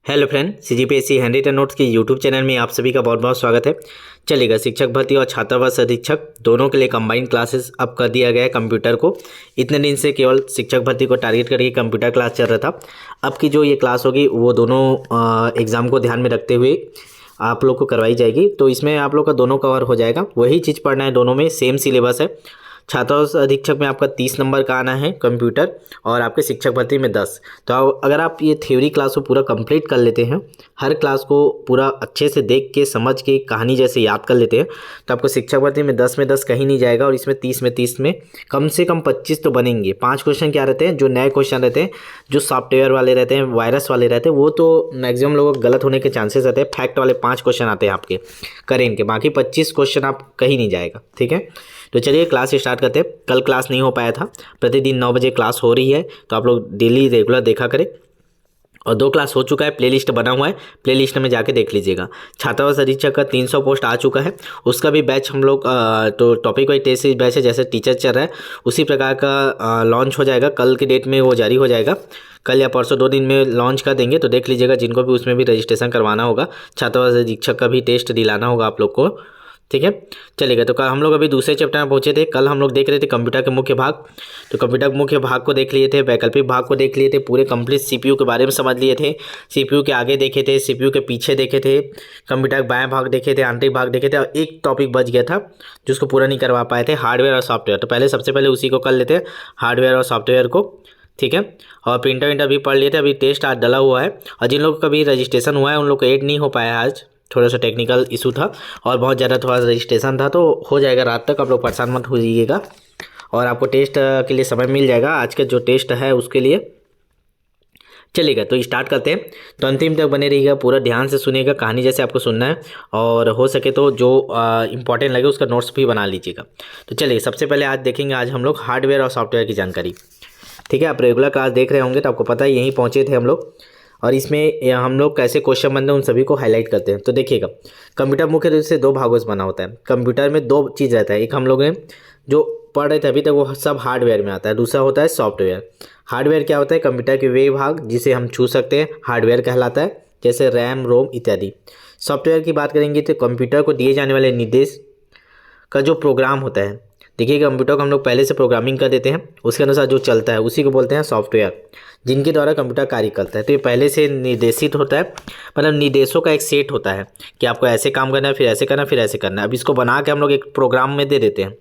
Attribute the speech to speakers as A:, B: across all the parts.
A: Hello friend, CGPSC handwritten notes के YouTube channel में आप सभी का बहुत बहुत स्वागत है। चलेगा, शिक्षक भर्ती और छात्रावास अधीक्षक दोनों के लिए कंबाइंड क्लासेस अब कर दिया गया है कंप्यूटर को। इतने दिन से केवल शिक्षक भर्ती को टारगेट करके कंप्यूटर क्लास चल रहा था। अब की जो ये क्लास होगी वो दोनों एग्ज़ाम को ध्यान में रखते हुए आप लोग को करवाई जाएगी। तो इसमें आप लोग का दोनों कवर हो जाएगा, वही चीज़ पढ़ना है, दोनों में सेम सिलेबस है। छात्रावास अधीक्षक में आपका 30 नंबर का आना है कंप्यूटर और आपके शिक्षक भर्ती में 10। तो अगर आप ये थ्योरी क्लास को पूरा कंप्लीट कर लेते हैं, हर क्लास को पूरा अच्छे से देख के समझ के कहानी जैसे याद कर लेते हैं, तो आपको शिक्षक भर्ती में 10 में 10 कहीं नहीं जाएगा। और इसमें 30 में 30 में कम से कम 25 तो बनेंगे। 5 क्वेश्चन क्या रहते हैं, जो नए क्वेश्चन रहते हैं, जो सॉफ्टवेयर वाले रहते हैं, वायरस वाले रहते हैं, वो तो मैक्सिमम लोगों को गलत होने के चांसेस रहते हैं। फैक्ट वाले 5 क्वेश्चन आते हैं आपके करेंट के, बाकी 25 क्वेश्चन आप कहीं नहीं जाएगा। ठीक है, तो चलिए क्लास स्टार्ट करते हैं। कल क्लास नहीं हो पाया था, प्रतिदिन 9 बजे क्लास हो रही है, तो आप लोग डेली रेगुलर देखा करें। और 2 क्लास हो चुका है, प्लेलिस्ट बना हुआ है, प्लेलिस्ट में जाके देख लीजिएगा। छात्रावास अधीक्षक का 300 पोस्ट आ चुका है, उसका भी बैच हम लोग तो टॉपिक वाइज टेस्ट बैच है, जैसे टीचर चल रहा है उसी प्रकार का लॉन्च हो जाएगा। कल की डेट में वो जारी हो जाएगा, कल या परसों 2 दिन में लॉन्च कर देंगे। तो देख लीजिएगा, जिनको भी उसमें भी रजिस्ट्रेशन करवाना होगा, छात्रावास अधीक्षक का भी टेस्ट दिलाना होगा आप लोग को। ठीक है, चलेगा। तो कल हम लोग अभी दूसरे चैप्टर में पहुंचे थे। कल हम लोग देख रहे थे कंप्यूटर के मुख्य भाग, तो कंप्यूटर के मुख्य भाग को देख लिए थे, वैकल्पिक भाग को देख लिए थे, पूरे कंप्लीट सीपीयू के बारे में समझ लिए थे, सीपीयू के आगे देखे थे, सीपीयू के पीछे देखे थे, कंप्यूटर के बाएं भाग देखे थे, आंतरिक भाग देखे थे, और एक टॉपिक बच गया था जिसको पूरा नहीं करवा पाए थे, हार्डवेयर और सॉफ्टवेयर। तो पहले सबसे पहले उसी को कर लेते हैं, हार्डवेयर और सॉफ्टवेयर को। ठीक है, और प्रिंटर विंटर भी पढ़ लिए थे। अभी टेस्ट आज डला हुआ है, और जिन लोगों का भी रजिस्ट्रेशन हुआ है उन लोग को ऐड नहीं हो पाया है, आज थोड़ा सा टेक्निकल इशू था और बहुत ज़्यादा थोड़ा रजिस्ट्रेशन था, तो हो जाएगा रात तक। आप लोग परेशान मत हो जाइएगा, और आपको टेस्ट के लिए समय मिल जाएगा, आज का जो टेस्ट है उसके लिए। चलेगा, तो स्टार्ट करते हैं। तो अंतिम तक बने रहिएगा, पूरा ध्यान से सुनिएगा, कहानी जैसे आपको सुनना है, और हो सके तो जो इंपॉर्टेंट लगे उसका नोट्स भी बना लीजिएगा। तो चलिए, सबसे पहले आज देखेंगे आज हम लोग हार्डवेयर और सॉफ्टवेयर की जानकारी। ठीक है, आप रेगुलर क्लास देख रहे होंगे तो आपको पता है यहीं पहुँचे थे हम लोग, और इसमें हम लोग कैसे क्वेश्चन बनते हैं उन सभी को हाईलाइट करते हैं। तो देखिएगा, कंप्यूटर मुख्य रूप से 2 भागों से बना होता है। कंप्यूटर में 2 चीज़ रहता है, एक हम लोग जो पढ़ रहे थे अभी तक वो सब हार्डवेयर में आता है, दूसरा होता है सॉफ्टवेयर। हार्डवेयर क्या होता है, कंप्यूटर के वे भाग जिसे हम छू सकते हैं, हार्डवेयर कहलाता है, जैसे रैम, रोम इत्यादि। सॉफ्टवेयर की बात करेंगे तो कंप्यूटर को दिए जाने वाले निर्देश का जो प्रोग्राम होता है। देखिए, कंप्यूटर को हम लोग पहले से प्रोग्रामिंग कर देते हैं, उसके अनुसार जो चलता है उसी को बोलते हैं सॉफ्टवेयर, जिनके द्वारा कंप्यूटर कार्य करता है। तो ये पहले से निर्देशित होता है, मतलब निर्देशों का एक सेट होता है कि आपको ऐसे काम करना है, फिर ऐसे करना है, फिर ऐसे करना है। अब इसको बना के हम लोग एक प्रोग्राम में दे देते हैं,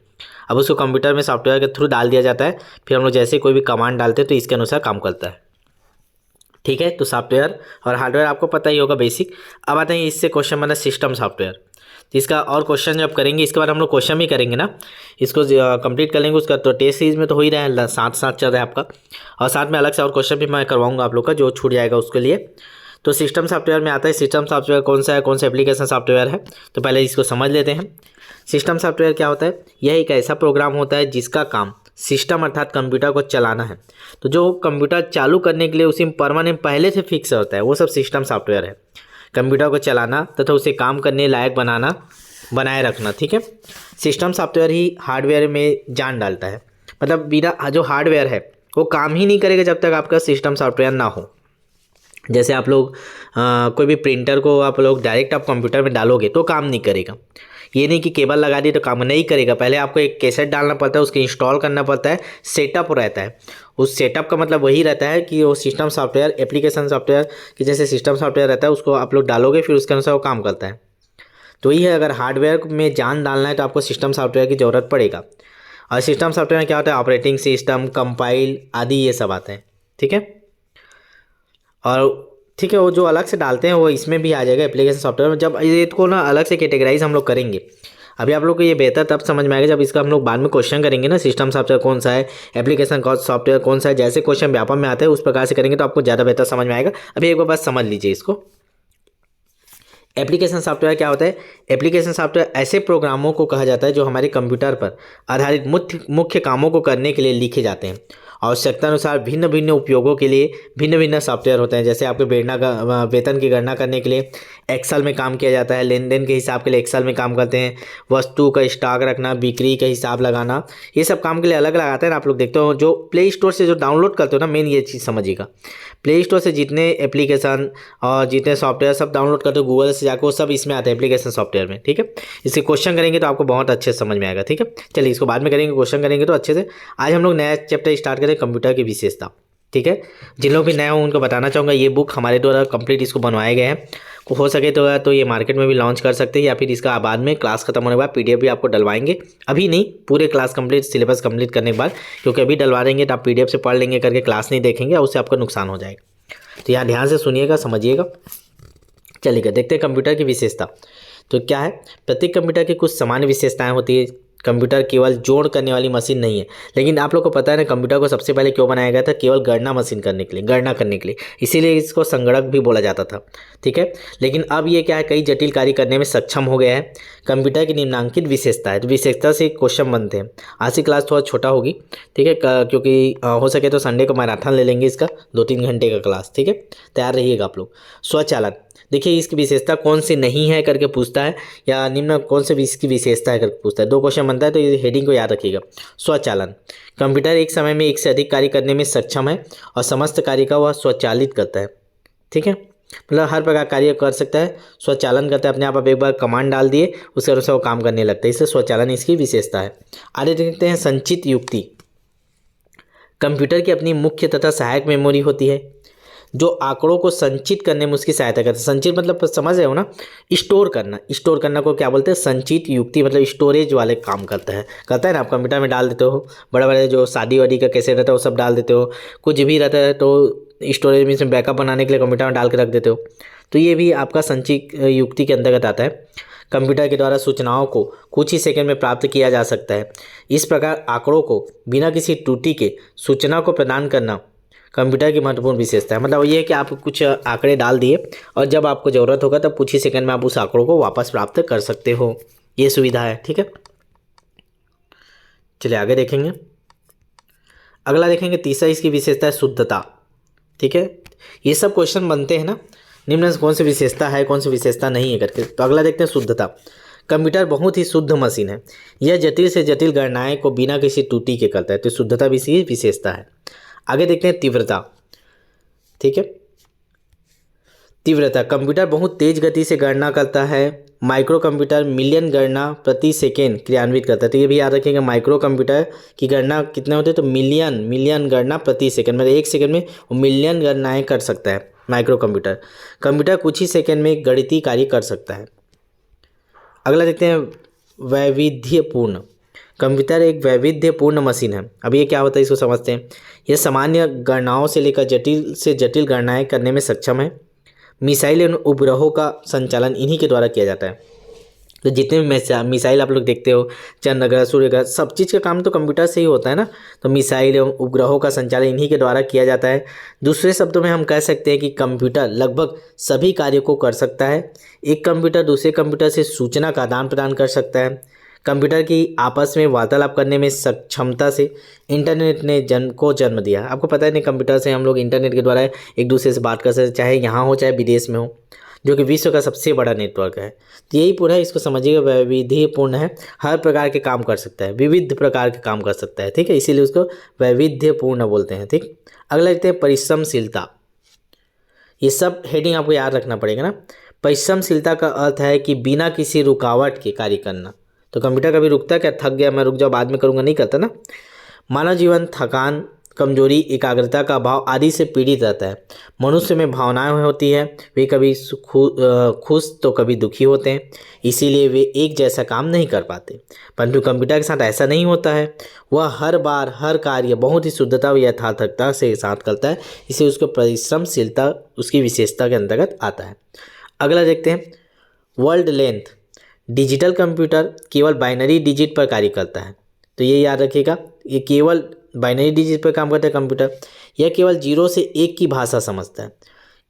A: अब उसको कंप्यूटर में सॉफ्टवेयर के थ्रू डाल दिया जाता है, फिर हम लोग जैसे कोई भी कमांड डालते हैं तो इसके अनुसार काम करता है। ठीक है, तो सॉफ्टवेयर और हार्डवेयर आपको पता ही होगा बेसिक। अब आते हैं इससे क्वेश्चन बना सिस्टम सॉफ्टवेयर। तो इसका और क्वेश्चन जब करेंगे, इसके बाद हम लोग क्वेश्चन भी करेंगे ना, इसको कंप्लीट कर लेंगे। उसका तो टेस्ट सीरीज में तो हो ही रहा है, साथ साथ चल रहा है आपका, और साथ में अलग से और क्वेश्चन भी मैं करवाऊंगा आप लोग का, जो छूट जाएगा उसके लिए। तो सिस्टम सॉफ्टवेयर में आता है, सिस्टम सॉफ्टवेयर कौन सा है, कौन सा एप्लीकेशन सॉफ्टवेयर है, तो पहले इसको समझ लेते हैं। सिस्टम सॉफ्टवेयर क्या होता है, यह एक ऐसा प्रोग्राम होता है जिसका काम सिस्टम अर्थात कंप्यूटर को चलाना है। तो जो कंप्यूटर चालू करने के लिए उसी परमानेंट पहले से फिक्स होता है, वो सब सिस्टम सॉफ्टवेयर है। कंप्यूटर को चलाना तथा उसे काम करने लायक बनाए रखना। ठीक है, सिस्टम सॉफ्टवेयर ही हार्डवेयर में जान डालता है, मतलब बिना जो हार्डवेयर है वो काम ही नहीं करेगा जब तक आपका सिस्टम सॉफ्टवेयर ना हो। जैसे आप लोग कोई भी प्रिंटर को आप लोग डायरेक्ट आप कंप्यूटर में डालोगे तो काम नहीं करेगा। ये नहीं कि केबल लगा दी तो काम नहीं करेगा, पहले आपको एक कैसेट डालना पड़ता है, उसको इंस्टॉल करना पड़ता है, सेटअप रहता है। उस सेटअप का मतलब वही रहता है कि वो सिस्टम सॉफ्टवेयर, एप्लीकेशन सॉफ्टवेयर की जैसे सिस्टम सॉफ्टवेयर रहता है, उसको आप लोग डालोगे फिर उसके अनुसार वो काम करता है। तो ये है, अगर हार्डवेयर में जान डालना है तो आपको सिस्टम सॉफ्टवेयर की ज़रूरत पड़ेगा। और सिस्टम सॉफ्टवेयर में क्या होता है, ऑपरेटिंग सिस्टम, कंपाइल आदि ये सब आते हैं। ठीक है, और ठीक है, वो जो अलग से डालते हैं वो इसमें भी आ जाएगा एप्लीकेशन सॉफ्टवेयर में। जब ये को ना अलग से कैटेगराइज हम लोग करेंगे, अभी आप लोग को ये बेहतर तब समझ में आएगा जब इसका हम लोग बाद में क्वेश्चन करेंगे ना, सिस्टम सॉफ्टवेयर कौन सा है, एप्लीकेशन सॉफ्टवेयर कौन सा है, जैसे क्वेश्चन व्यापक में आते हैं उस प्रकार से करेंगे तो आपको ज़्यादा बेहतर समझ में आएगा। अभी एक बार बस समझ लीजिए इसको। एप्लीकेशन सॉफ्टवेयर क्या होता है, एप्लीकेशन सॉफ्टवेयर ऐसे प्रोग्रामों को कहा जाता है जो हमारे कंप्यूटर पर आधारित मुख्य कामों को करने के लिए लिखे जाते हैं आवश्यकता अनुसार भिन्न भिन्न उपयोगों के लिए भिन्न भिन्न सॉफ्टवेयर होते हैं। जैसे आपके वेतन की गणना करने के लिए एक्सेल में काम किया जाता है, लेन देन के हिसाब के लिए एक्सेल में काम करते हैं, वस्तु का स्टॉक रखना, बिक्री का हिसाब लगाना, ये सब काम के लिए अलग अलग आते हैं ना। आप लोग देखते हो जो प्ले स्टोर से जो डाउनलोड करते हो ना, मेन ये चीज़ समझिएगा, प्ले स्टोर से जितने एप्लीकेशन और जितने सॉफ्टवेयर सब डाउनलोड करते हो गूगल से जाकर, वो सब इसमें आते हैं एप्लीकेशन सॉफ्टवेयर में। ठीक है, इससे क्वेश्चन करेंगे तो आपको बहुत अच्छे से समझ में आएगा। ठीक है, चलिए इसको बाद में करेंगे, क्वेश्चन करेंगे तो अच्छे से। आज हम लोग नया चैप्टर स्टार्ट करें, कंप्यूटर की विशेषता। ठीक है, जिन लोग भी नए हों उनको बताना चाहूँगा, ये बुक हमारे द्वारा कंप्लीट इसको बनवाए गए हैं। हो सके तो ये मार्केट में भी लॉन्च कर सकते हैं, या फिर इसका बाद में क्लास खत्म होने के बाद पीडीएफ भी आपको डलवाएंगे। अभी नहीं, पूरे क्लास कंप्लीट सिलेबस कंप्लीट करने के बाद, क्योंकि अभी डलवा देंगे तो आप पीडीएफ से पढ़ लेंगे करके क्लास नहीं देखेंगे और उससे आपका नुकसान हो जाएगा। तो यहाँ ध्यान से सुनिएगा, समझिएगा। चलिए देखते हैं कंप्यूटर की विशेषता। तो क्या है, प्रत्येक कंप्यूटर की कुछ सामान्य विशेषताएं होती है। कंप्यूटर केवल जोड़ करने वाली मशीन नहीं है, लेकिन आप लोग को पता है ना कंप्यूटर को सबसे पहले क्यों बनाया गया था, केवल गणना मशीन करने के लिए, गणना करने के लिए, इसीलिए इसको संगणक भी बोला जाता था। ठीक है, लेकिन अब ये क्या है, कई जटिल कार्य करने में सक्षम हो गया है। कंप्यूटर की निम्नलिखित विशेषता है, तो विशेषता से क्वेश्चन बनते हैं। आज की क्लास थोड़ा छोटा होगी, ठीक है, क्योंकि हो सके तो संडे को मैराथन ले लेंगे इसका, 2-3 घंटे का क्लास। ठीक है, तैयार रहिएगा आप लोग। स्वचालन, देखिए इसकी विशेषता कौन सी नहीं है करके पूछता है, या निम्न कौन से इसकी विशेषता है करके पूछता है। 2 क्वेश्चन बनता है, तो ये हेडिंग को याद रखिएगा। स्वचालन, कंप्यूटर एक समय में एक से अधिक कार्य करने में सक्षम है और समस्त कार्य का वह स्वचालित करता है। ठीक है, मतलब हर प्रकार कार्य कर सकता है, स्वचालन करता है, अपने आप एक बार कमांड डाल दिए उसके अनुसार वो काम करने लगता है, इसलिए स्वचालन इसकी विशेषता है। आगे देखते हैं संचित युक्ति। कंप्यूटर की अपनी मुख्य तथा सहायक मेमोरी होती है जो आंकड़ों को संचित करने में उसकी सहायता करता है। संचित मतलब समझ रहे हो ना, स्टोर करना, स्टोर करना को क्या बोलते हैं, संचित युक्ति, मतलब स्टोरेज वाले काम करता है ना। आप कंप्यूटर में डाल देते हो, बड़े बड़े जो शादी वादी का कैसे रहता है वो सब डाल देते हो, कुछ भी रहता है तो स्टोरेज में इसमें बैकअप बनाने के लिए कंप्यूटर में डाल के रख देते हो, तो ये भी आपका संचित युक्ति के अंतर्गत आता है। कंप्यूटर के द्वारा सूचनाओं को कुछ ही सेकंड में प्राप्त किया जा सकता है। इस प्रकार आंकड़ों को बिना किसी त्रुटि के सूचना को प्रदान करना कंप्यूटर की महत्वपूर्ण विशेषता है। मतलब ये है कि आप कुछ आंकड़े डाल दिए और जब आपको ज़रूरत होगा तब कुछ ही सेकंड में आप उस आंकड़ों को वापस प्राप्त कर सकते हो, ये सुविधा है। ठीक है, चलिए आगे देखेंगे। अगला देखेंगे, तीसरा इसकी विशेषता है शुद्धता। ठीक है, ये सब क्वेश्चन बनते हैं ना, निम्न से कौन सी विशेषता है कौन सी विशेषता नहीं है करके। तो अगला देखते हैं शुद्धता। कंप्यूटर बहुत ही शुद्ध मशीन है, यह जटिल से जटिल गणनाएं को बिना किसी त्रुटि के करता है, तो शुद्धता भी इसकी विशेषता है। आगे देखते हैं तीव्रता। ठीक है, तीव्रता, कंप्यूटर बहुत तेज गति से गणना करता है। माइक्रो कंप्यूटर मिलियन गणना प्रति सेकेंड क्रियान्वित करता है, तो ये भी याद रखिएगा, माइक्रो कंप्यूटर की गणना कितने होते हैं, तो मिलियन गणना प्रति सेकेंड, मतलब 1 सेकेंड में वो मिलियन गणनाएं कर सकता है माइक्रो कंप्यूटर। कंप्यूटर कुछ ही सेकेंड में गणितीय कार्य कर सकता है। अगला देखते हैं वैविध्यपूर्ण। कंप्यूटर एक वैविध्यपूर्ण मशीन है। अब ये क्या होता है इसको समझते हैं। यह सामान्य गणनाओं से लेकर जटिल से जटिल गणनाएं करने में सक्षम है। मिसाइल एवं उपग्रहों का संचालन इन्हीं के द्वारा किया जाता है। तो जितने भी मिसाइल आप लोग देखते हो, चंद्र ग्रह, सूर्य ग्रह, सब चीज़ का काम तो कंप्यूटर से ही होता है ना। तो मिसाइल एवं उपग्रहों का संचालन इन्हीं के द्वारा किया जाता है। दूसरे शब्दों में हम कह सकते हैं कि कंप्यूटर लगभग सभी कार्यों को कर सकता है। एक कंप्यूटर दूसरे कंप्यूटर से सूचना का आदान प्रदान कर सकता है। कंप्यूटर की आपस में वार्तालाप करने में सक्षमता से इंटरनेट ने जन्म दिया। आपको पता है नहीं, कंप्यूटर से हम लोग इंटरनेट के द्वारा एक दूसरे से बात कर सकते हैं, चाहे यहाँ हो चाहे विदेश में हो, जो कि विश्व का सबसे बड़ा नेटवर्क है। तो यही पूरा इसको समझिएगा, वैविध्यपूर्ण है, हर प्रकार के काम कर सकता है, विविध प्रकार के काम कर सकता है। ठीक है, इसीलिए उसको वैविध्यपूर्ण बोलते हैं। ठीक, अगला देखते हैं परिश्रमशीलता। ये सब हेडिंग आपको याद रखना पड़ेगा ना। परिश्रमशीलता का अर्थ है कि बिना किसी रुकावट के कार्य करना। तो कंप्यूटर कभी रुकता है क्या, थक गया मैं रुक जाओ बाद में करूँगा, नहीं करता ना। मानव जीवन थकान, कमजोरी, एकाग्रता का अभाव आदि से पीड़ित रहता है। मनुष्य में भावनाएं होती है, वे कभी खुश तो कभी दुखी होते हैं, इसीलिए वे एक जैसा काम नहीं कर पाते। परंतु कंप्यूटर के साथ ऐसा नहीं होता है, वह हर बार हर कार्य बहुत ही शुद्धता व यथार्थता से साथ करता है, इसलिए उसको परिश्रमशीलता उसकी विशेषता के अंतर्गत आता है। अगला देखते हैं वर्ड लेंथ। डिजिटल कंप्यूटर केवल बाइनरी डिजिट पर कार्य करता है, तो ये याद रखिएगा, ये केवल बाइनरी डिजिट पर काम करता है कंप्यूटर। यह केवल 0 से 1 की भाषा समझता है,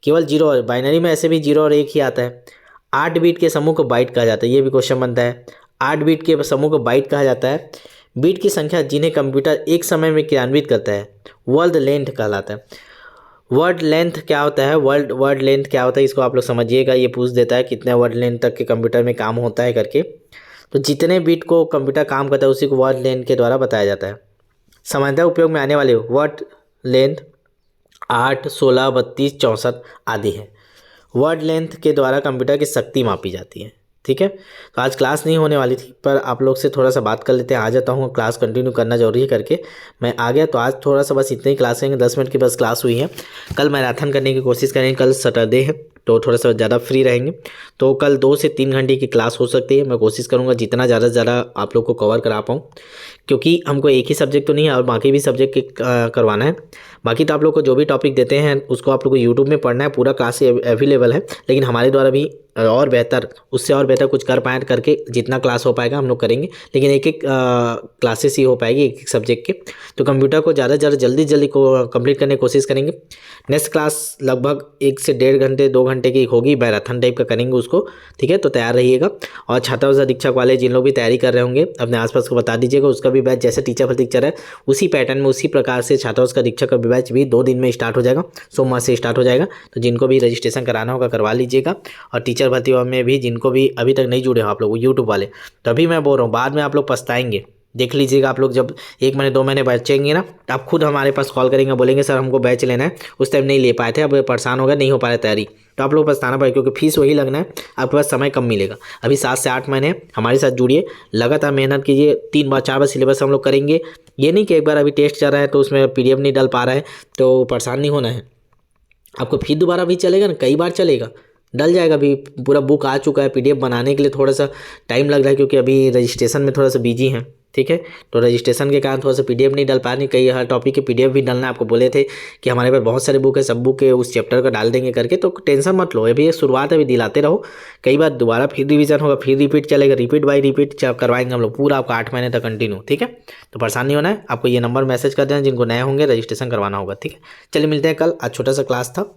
A: केवल 0 और बाइनरी में ऐसे भी 0 और 1 ही आता है। 8 बिट के समूह को बाइट कहा जाता है, ये भी क्वेश्चन बनता है। 8 बिट के समूह को बाइट कहा जाता है। बीट की संख्या जिन्हें कंप्यूटर एक समय में क्रियान्वित करता है वर्ड लेंथ कहलाता है। वर्ड लेंथ क्या होता है, वर्ड लेंथ क्या होता है इसको आप लोग समझिएगा। ये पूछ देता है कितने वर्ड लेंथ तक के कंप्यूटर में काम होता है करके। तो जितने बीट को कंप्यूटर काम करता है उसी को वर्ड लेंथ के द्वारा बताया जाता है। सामान्यतः उपयोग में आने वाले वर्ड लेंथ 8, 16, 32, 64 आदि है। वर्ड लेंथ के द्वारा कंप्यूटर की शक्ति मापी जाती है। ठीक है, तो आज क्लास नहीं होने वाली थी पर आप लोग से थोड़ा सा बात कर लेते हैं। आ जाता हूँ, क्लास कंटिन्यू करना जरूरी है करके मैं आ गया। तो आज थोड़ा सा बस इतनी क्लास करेंगे, 10 मिनट की बस क्लास हुई है। कल मैराथन करने की कोशिश करेंगे, कल सैटरडे है तो थोड़ा सा ज़्यादा फ्री रहेंगे। तो कल 2 से 3 घंटे की क्लास हो सकती है। मैं कोशिश करूँगा जितना ज़्यादा से ज़्यादा आप लोग को कवर करा पाऊँ, क्योंकि हमको एक ही सब्जेक्ट तो नहीं है और बाकी भी सब्जेक्ट करवाना है। बाकी तो आप लोग को जो भी टॉपिक देते हैं उसको आप लोग को यूट्यूब में पढ़ना है, पूरा क्लास अवेलेबल है। लेकिन हमारे द्वारा भी और बेहतर, उससे और बेहतर कुछ कर पाए करके जितना क्लास हो पाएगा हम लोग करेंगे। लेकिन एक एक क्लासेस ही हो पाएगी एक एक सब्जेक्ट के। तो कंप्यूटर को ज़्यादा से ज़्यादा जल्दी को कंप्लीट करने की कोशिश करेंगे। नेक्स्ट क्लास लगभग 1 से 1.5 घंटे 2 घंटे की होगी, मैराथन टाइप का करेंगे उसको। ठीक है, तो तैयार रहिएगा। और छात्रावास अधीक्षक वाले जिन लोग भी तैयारी कर रहे होंगे अपने आसपास को बता दीजिएगा। उसका भी बैच जैसे टीचर भर्ती है उसी पैटर्न में उसी प्रकार से छात्रावास का अधीक्षक का बैच भी 2 दिन में स्टार्ट हो जाएगा, सोमवार से स्टार्ट हो जाएगा। तो जिनको भी रजिस्ट्रेशन कराना होगा करवा लीजिएगा। और टीचर भर्ती में भी जिनको भी अभी तक नहीं जुड़े हो आप लोग यूट्यूब वाले, तभी मैं बोल रहा हूँ बाद में आप लोग पछताएंगे। देख लीजिएगा, आप लोग जब 1 महीने 2 महीने बचेंगे ना तो आप खुद हमारे पास कॉल करेंगे, बोलेंगे सर हमको बैच लेना है, उस टाइम नहीं ले पाए थे, अब परेशान हो गया, नहीं हो पा रहा तैयारी। तो आप लोग पछताना पड़ेगा क्योंकि फीस वही लगना है, आपके पास समय कम मिलेगा। अभी 7 से 8 महीने हमारे साथ जुड़िए, लगातार मेहनत कीजिए। 3 बार 4 बार सिलेबस हम लोग करेंगे। ये नहीं कि एक बार अभी टेस्ट चल रहा है तो उसमें PDF नहीं डल पा रहा है तो परेशान नहीं होना है। आपको फिर दोबारा भी चलेगा ना, कई बार चलेगा, डल जाएगा। अभी पूरा बुक आ चुका है, PDF बनाने के लिए थोड़ा सा टाइम लग रहा है क्योंकि अभी रजिस्ट्रेशन में थोड़ा सा बिजी हैं। ठीक है, तो रजिस्ट्रेशन के कारण थोड़ा सा PDF नहीं डल पा रही। कई हर टॉपिक के PDF भी डालना, आपको बोले थे कि हमारे पास बहुत सारे बुक है, सब बुक के उस चैप्टर का डाल देंगे करके। तो टेंशन मत लो, अभी ये शुरुआत है, अभी दिलाते रहो। कई बार दोबारा फिर रिवीजन होगा, फिर रिपीट चलेगा, रिपीट बाई रिपीट करवाएंगे हम लोग पूरा आपका 8 महीने तक कंटिन्यू। ठीक है, तो परेशान नहीं होना है। आपको ये नंबर मैसेज कर देना जिनको नए होंगे रजिस्ट्रेशन करवाना होगा। ठीक है, चलिए मिलते हैं कल। आज छोटा सा क्लास था।